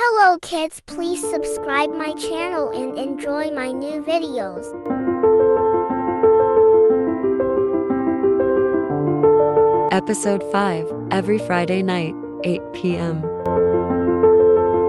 Hello kids, please subscribe my channel and enjoy my new videos. Episode 5, every Friday night, 8 p.m.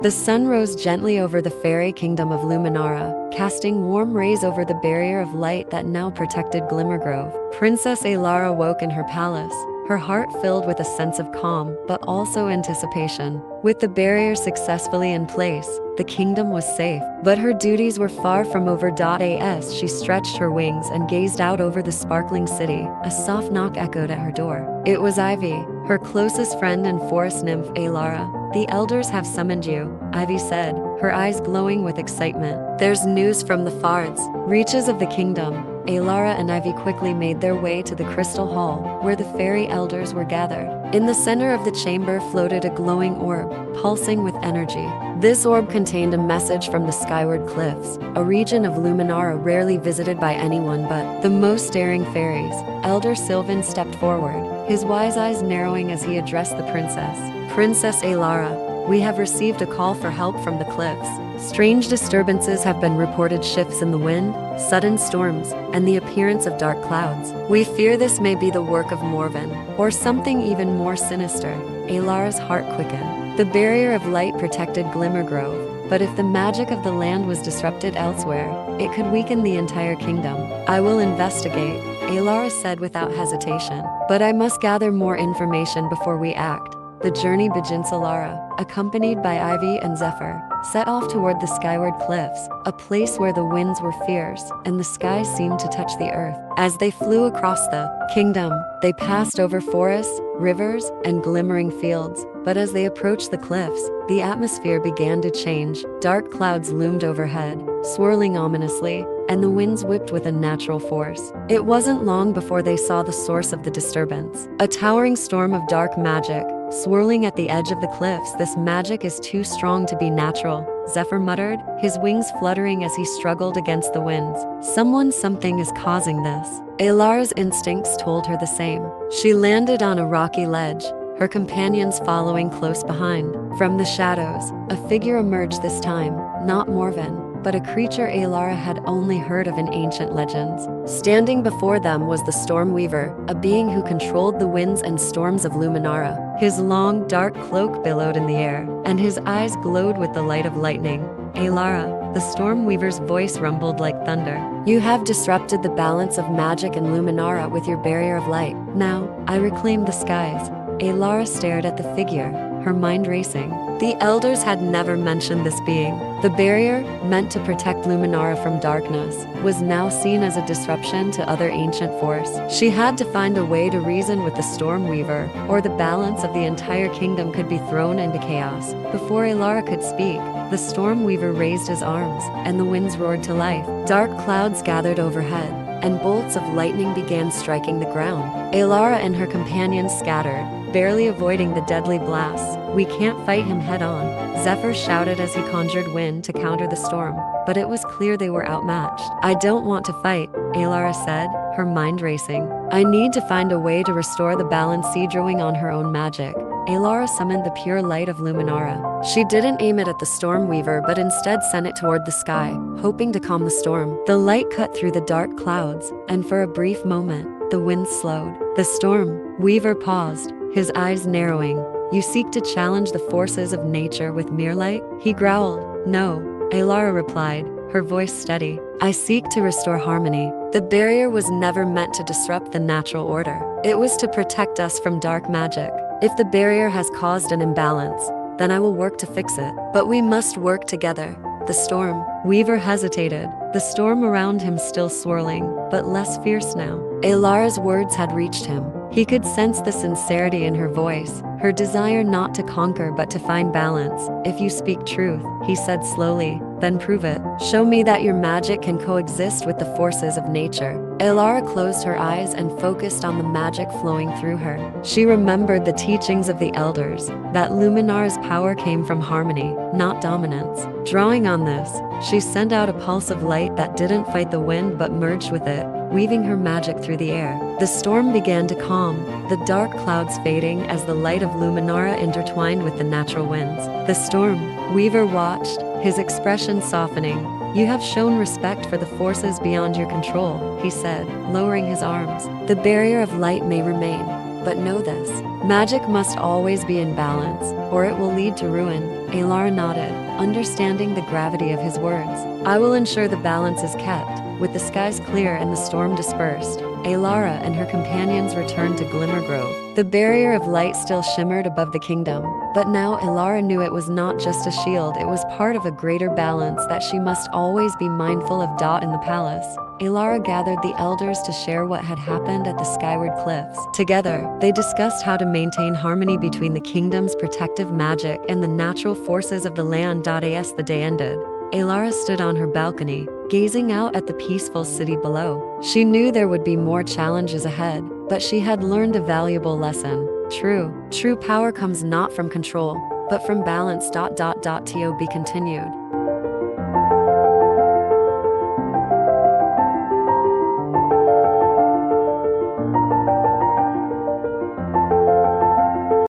The sun rose gently over the fairy kingdom of Luminara, casting warm rays over the barrier of light that now protected Glimmergrove. Princess Elera woke in her palace, her heart filled with a sense of calm, but also anticipation. With the barrier successfully in place, the kingdom was safe. But her duties were far from over. As she stretched her wings and gazed out over the sparkling city, a soft knock echoed at her door. It was Ivy, her closest friend and forest nymph Elera. "The elders have summoned you," Ivy said, her eyes glowing with excitement. "There's news from the farthest reaches of the kingdom." Elera and Ivy quickly made their way to the crystal hall, where the fairy elders were gathered. In the center of the chamber floated a glowing orb, pulsing with energy. This orb contained a message from the skyward cliffs, a region of Luminara rarely visited by anyone but the most daring fairies. Elder Sylvan stepped forward, his wise eyes narrowing as he addressed the princess. "Princess Elera, we have received a call for help from the cliffs. Strange disturbances have been reported, shifts in the wind, sudden storms, and the appearance of dark clouds. We fear this may be the work of Morven, or something even more sinister." Elara's heart quickened. The barrier of light protected Glimmergrove, but if the magic of the land was disrupted elsewhere, it could weaken the entire kingdom. "I will investigate," Elara said without hesitation. "But I must gather more information before we act." The journey begins. Elara, accompanied by Ivy and Zephyr, set off toward the skyward cliffs, a place where the winds were fierce and the sky seemed to touch the earth. As they flew across the kingdom, they passed over forests, rivers, and glimmering fields. But as they approached the cliffs, the atmosphere began to change. Dark clouds loomed overhead, swirling ominously, and the winds whipped with unnatural force. It wasn't long before they saw the source of the disturbance. A towering storm of dark magic, swirling at the edge of the cliffs. "This magic is too strong to be natural," Zephyr muttered, his wings fluttering as he struggled against the winds. Something is causing this." Elara's instincts told her the same. She landed on a rocky ledge, her companions following close behind. From the shadows, a figure emerged, this time, not Morven, but a creature Elara had only heard of in ancient legends. Standing before them was the Storm Weaver, a being who controlled the winds and storms of Luminara. His long, dark cloak billowed in the air, and his eyes glowed with the light of lightning. "Elara," the Storm Weaver's voice rumbled like thunder, "you have disrupted the balance of magic in Luminara with your barrier of light. Now, I reclaim the skies." Elara stared at the figure, her mind racing. The elders had never mentioned this being. The barrier, meant to protect Luminara from darkness, was now seen as a disruption to other ancient force. She had to find a way to reason with the Storm Weaver, or the balance of the entire kingdom could be thrown into chaos. Before Elara could speak, the Storm Weaver raised his arms, and the winds roared to life. Dark clouds gathered overhead, and bolts of lightning began striking the ground. Elara and her companions scattered, barely avoiding the deadly blasts. "We can't fight him head-on," Zephyr shouted as he conjured wind to counter the storm, but it was clear they were outmatched. "I don't want to fight," Elara said, her mind racing. "I need to find a way to restore the balance." Drawing on her own magic, Elara summoned the pure light of Luminara. She didn't aim it at the Storm Weaver but instead sent it toward the sky, hoping to calm the storm. The light cut through the dark clouds, and for a brief moment, the wind slowed. The Storm Weaver paused, his eyes narrowing. "You seek to challenge the forces of nature with mere light?" he growled. "No," Elara replied, her voice steady. "I seek to restore harmony. The barrier was never meant to disrupt the natural order. It was to protect us from dark magic. If the barrier has caused an imbalance, then I will work to fix it. But we must work together." The Storm Weaver hesitated, the storm around him still swirling, but less fierce now. Elara's words had reached him. He could sense the sincerity in her voice, her desire not to conquer but to find balance. "If you speak truth," he said slowly, "then prove it. Show me that your magic can coexist with the forces of nature." Elara closed her eyes and focused on the magic flowing through her. She remembered the teachings of the elders, that Luminara's power came from harmony, not dominance. Drawing on this, she sent out a pulse of light that didn't fight the wind but merged with it. weaving her magic through the air. The storm began to calm, the dark clouds fading as the light of Luminara intertwined with the natural winds. The storm weaver watched, his expression softening. "You have shown respect for the forces beyond your control," he said, lowering his arms. "The barrier of light may remain, but know this: magic must always be in balance, or it will lead to ruin." Elara nodded, understanding the gravity of his words. "I will ensure the balance is kept." With the skies clear and the storm dispersed, Elara and her companions returned to Glimmer Grove. The barrier of light still shimmered above the kingdom, but now Elara knew it was not just a shield, it was part of a greater balance that she must always be mindful of. In the palace, Elara gathered the elders to share what had happened at the Skyward Cliffs. Together, they discussed how to maintain harmony between the kingdom's protective magic and the natural forces of the land. As the day ended, Elara stood on her balcony, gazing out at the peaceful city below. She knew there would be more challenges ahead, but she had learned a valuable lesson. True power comes not from control, but from balance. To be continued.